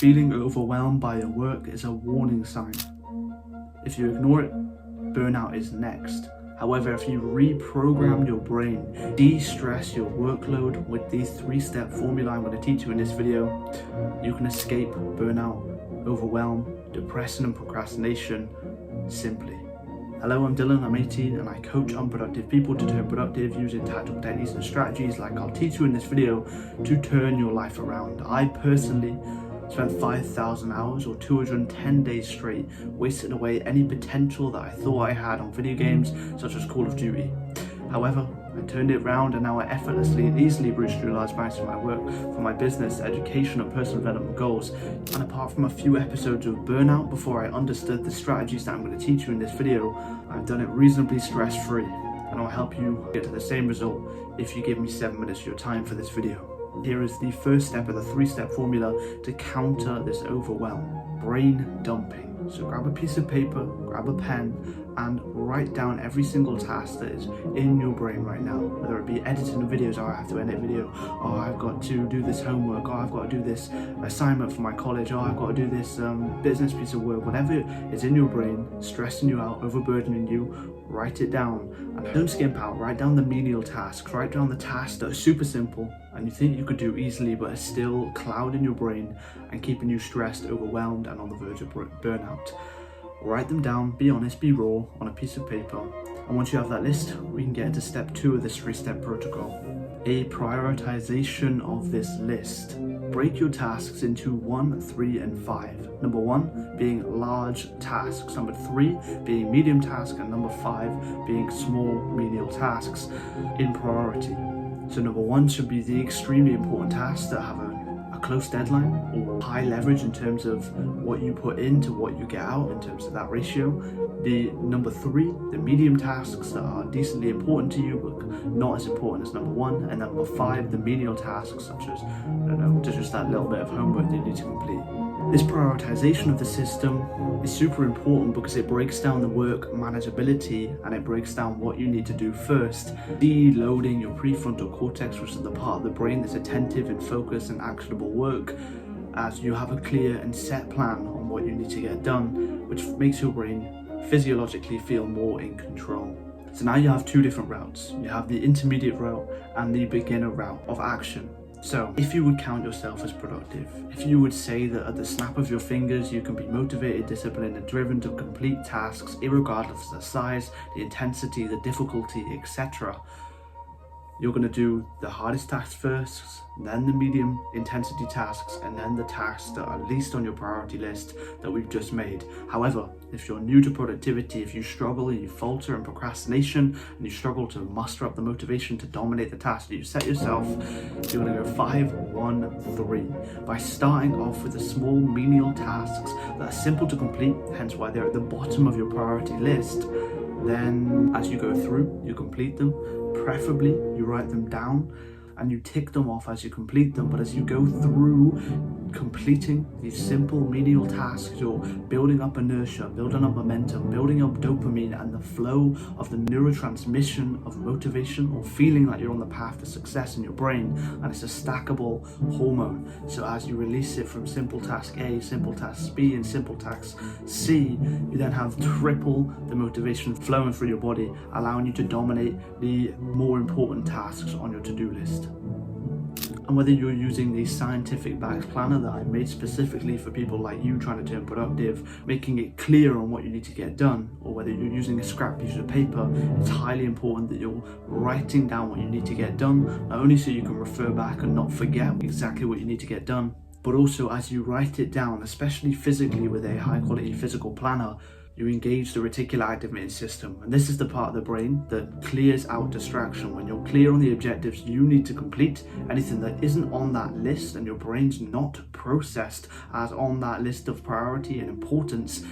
Feeling overwhelmed by your work is a warning sign. If you ignore it, burnout is next. However, if you reprogram your brain, de-stress your workload with these 3-step formula I'm going to teach you in this video, you can escape burnout, overwhelm, depression and procrastination simply. Hello, I'm Dylan, I'm 18 and I coach unproductive people to turn productive using tactical techniques and strategies like I'll teach you in this video to turn your life around. I personally spent 5,000 hours or 210 days straight wasting away any potential that I thought I had on video games such as Call of Duty. However, I turned it around and now I effortlessly and easily reach through large amounts of my work for my business, education and personal development goals. And apart from a few episodes of burnout before I understood the strategies that I'm going to teach you in this video, I've done it reasonably stress-free, and I'll help you get to the same result if you give me 7 minutes of your time for this video. Here is the first step of the 3-step formula to counter this overwhelm: brain dumping. So grab a piece of paper, grab a pen, and write down every single task that is in your brain right now. Whether it be editing videos, or I have to edit video, or I've got to do this homework, or I've got to do this assignment for my college, or I've got to do this business piece of work. Whatever is in your brain, stressing you out, overburdening you, write it down. And don't skimp out, write down the menial tasks, write down the tasks that are super simple and you think you could do easily but are still clouding your brain and keeping you stressed, overwhelmed and on the verge of burnout. Write them down, be honest, be raw on a piece of paper, and once you have that list, we can get into step 2 of this 3-step protocol: a prioritization of this list. Break your tasks into 1, 3 and 5. Number 1 being large tasks, number 3 being medium tasks, and number 5 being small menial tasks in priority. So number 1 should be the extremely important tasks that have a close deadline or high leverage in terms of what you put into what you get out in terms of that ratio. The number 3, the medium tasks that are decently important to you but not as important as number 1, and number 5, the menial tasks such as, I don't know, just that little bit of homework that you need to complete. This prioritization of the system is super important because it breaks down the work manageability and it breaks down what you need to do first, deloading your prefrontal cortex, which is the part of the brain that's attentive and focused and actionable work, as you have a clear and set plan on what you need to get done, which makes your brain physiologically feel more in control. So now you have 2 different routes. You have the intermediate route and the beginner route of action. So if you would count yourself as productive, if you would say that at the snap of your fingers you can be motivated, disciplined and driven to complete tasks irregardless of the size, the intensity, the difficulty, etc., you're going to do the hardest tasks first, then the medium intensity tasks, and then the tasks that are least on your priority list that we've just made. However, if you're new to productivity, if you struggle and you falter in procrastination and you struggle to muster up the motivation to dominate the task that you set yourself, you're going to go 5, 1, 3 by starting off with the small menial tasks that are simple to complete, hence why they're at the bottom of your priority list. Then as you go through, you complete them. Preferably you write them down and you tick them off as you complete them, but as you go through completing these simple menial tasks, you're building up inertia, building up momentum, building up dopamine and the flow of the neurotransmission of motivation or feeling like you're on the path to success in your brain, and it's a stackable hormone. So as you release it from simple task A, simple task B and simple task C, you then have triple the motivation flowing through your body, allowing you to dominate the more important tasks on your to-do list. And whether you're using the scientific backed planner that I made specifically for people like you trying to turn productive, making it clear on what you need to get done, or whether you're using a scrap piece of paper, it's highly important that you're writing down what you need to get done, not only so you can refer back and not forget exactly what you need to get done, but also as you write it down, especially physically with a high quality physical planner, you engage the reticular activating system, and this is the part of the brain that clears out distraction. When you're clear on the objectives you need to complete, anything that isn't on that list and your brain's not processed as on that list of priority and importance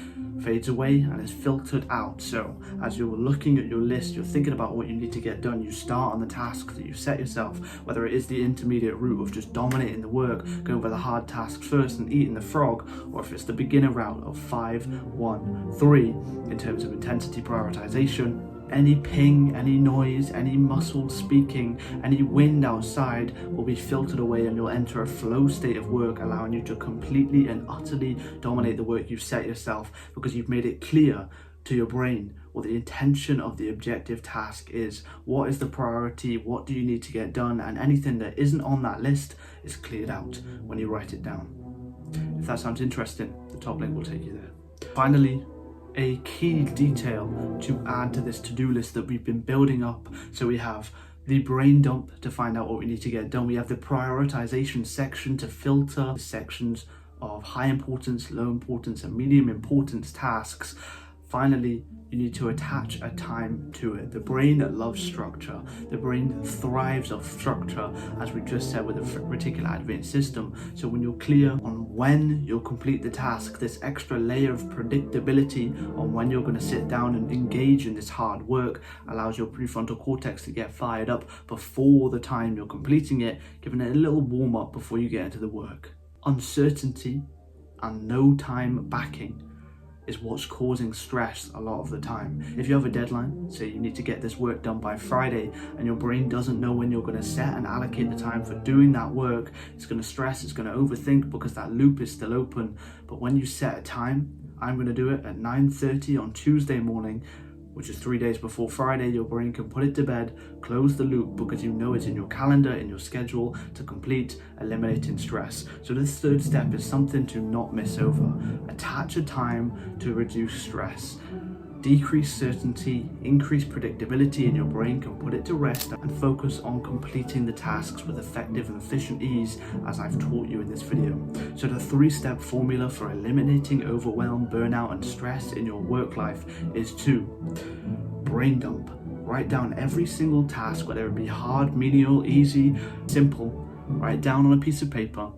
fades away and is filtered out. So as you're looking at your list, you're thinking about what you need to get done, you start on the task that you set yourself, whether it is the intermediate route of just dominating the work, going for the hard tasks first and eating the frog, or if it's the beginner route of 5, 1, 3 in terms of intensity prioritization. Any ping, any noise, any muscle speaking, any wind outside will be filtered away, and you'll enter a flow state of work, allowing you to completely and utterly dominate the work you've set yourself, because you've made it clear to your brain what the intention of the objective task is. What is the priority? What do you need to get done? And anything that isn't on that list is cleared out when you write it down. If that sounds interesting, the top link will take you there. Finally, a key detail to add to this to-do list that we've been building up. So we have the brain dump to find out what we need to get done. We have the prioritization section to filter the sections of high importance, low importance, and medium importance tasks. Finally, you need to attach a time to it. The brain loves structure. The brain thrives off structure, as we just said with the reticular activating system. So when you're clear on when you'll complete the task, this extra layer of predictability on when you're going to sit down and engage in this hard work allows your prefrontal cortex to get fired up before the time you're completing it, giving it a little warm up before you get into the work. Uncertainty and no time backing is what's causing stress a lot of the time. If you have a deadline, say you need to get this work done by Friday, and your brain doesn't know when you're going to set and allocate the time for doing that work, it's going to stress, it's going to overthink, because that loop is still open. But when you set a time, I'm going to do it at 9:30 on Tuesday morning, which is 3 days before Friday, your brain can put it to bed, close the loop, because you know it's in your calendar, in your schedule to complete, eliminating stress. So this third step is something to not miss over. Attach a time to reduce stress. Decrease certainty, increase predictability, and your brain can put it to rest and focus on completing the tasks with effective and efficient ease, as I've taught you in this video. So the 3-step formula for eliminating overwhelm, burnout, and stress in your work life is to brain dump. Write down every single task, whether it be hard, medium, easy, simple. Write down on a piece of paper.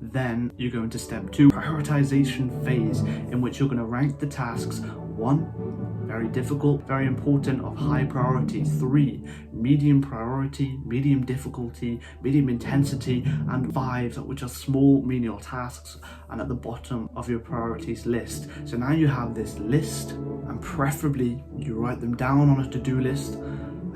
Then you go into step 2, prioritization phase, in which you're going to rank the tasks. 1, very difficult, very important, of high priority. 3, medium priority, medium difficulty, medium intensity, and 5, which are small menial tasks, and at the bottom of your priorities list. So now you have this list, and preferably you write them down on a to-do list.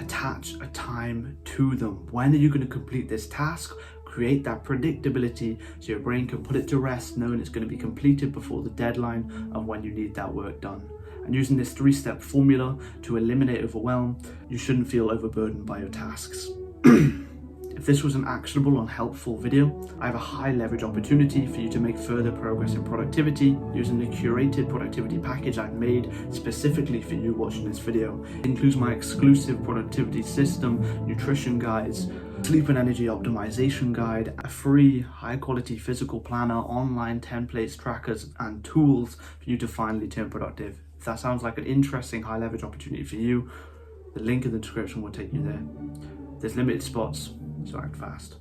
Attach a time to them. When are you going to complete this task? Create that predictability so your brain can put it to rest, knowing it's going to be completed before the deadline of when you need that work done. And using this 3-step formula to eliminate overwhelm, you shouldn't feel overburdened by your tasks. If this was an actionable and helpful video, I have a high leverage opportunity for you to make further progress in productivity using the curated productivity package I've made specifically for you watching this video. It includes my exclusive productivity system, nutrition guides, sleep and energy optimization guide, a free high quality physical planner, online templates, trackers, and tools for you to finally turn productive. If that sounds like an interesting high leverage opportunity for you, the link in the description will take you there. There's limited spots, so act fast.